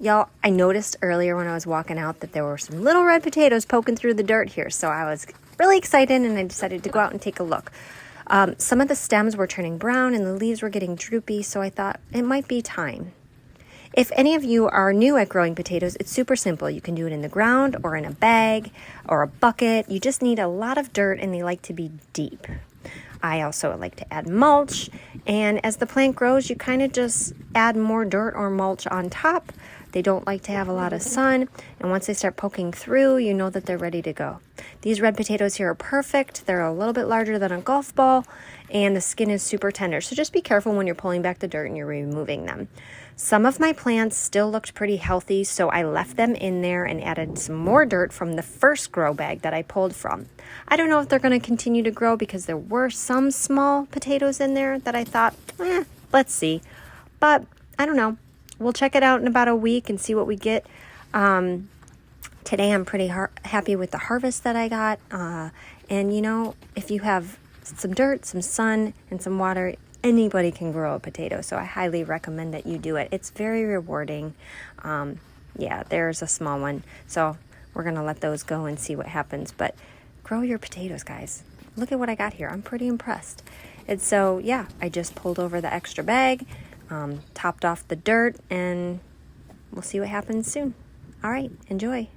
Y'all, I noticed earlier when I was walking out that there were some little red potatoes poking through the dirt here. So I was really excited and I decided to go out and take a look. Some of the stems were turning brown and the leaves were getting droopy, so I thought it might be time. If any of you are new at growing potatoes, it's super simple. You can do it in the ground or in a bag or a bucket. You just need a lot of dirt and they like to be deep. I also like to add mulch, and as the plant grows, you kind of just add more dirt or mulch on top. They don't like to have a lot of sun, and once they start poking through, you know that they're ready to go. These red potatoes here are perfect. They're a little bit larger than a golf ball, and the skin is super tender, so just be careful when you're pulling back the dirt and you're removing them. Some of my plants still looked pretty healthy, so I left them in there and added some more dirt from the first grow bag that I pulled from. I don't know if they're going to continue to grow because there were some small potatoes in there that I thought, let's see. But I don't know. We'll check it out in about a week and see what we get. Today I'm pretty happy with the harvest that I got. And you know, if you have some dirt, some sun, and some water, anybody can grow a potato. So I highly recommend that you do it. It's very rewarding. Yeah, there's a small one. So we're going to let those go and see what happens. But grow your potatoes, guys. Look at what I got here. I'm pretty impressed. And so, yeah, I just pulled over the extra bag, topped off the dirt, and we'll see what happens soon. All right, enjoy.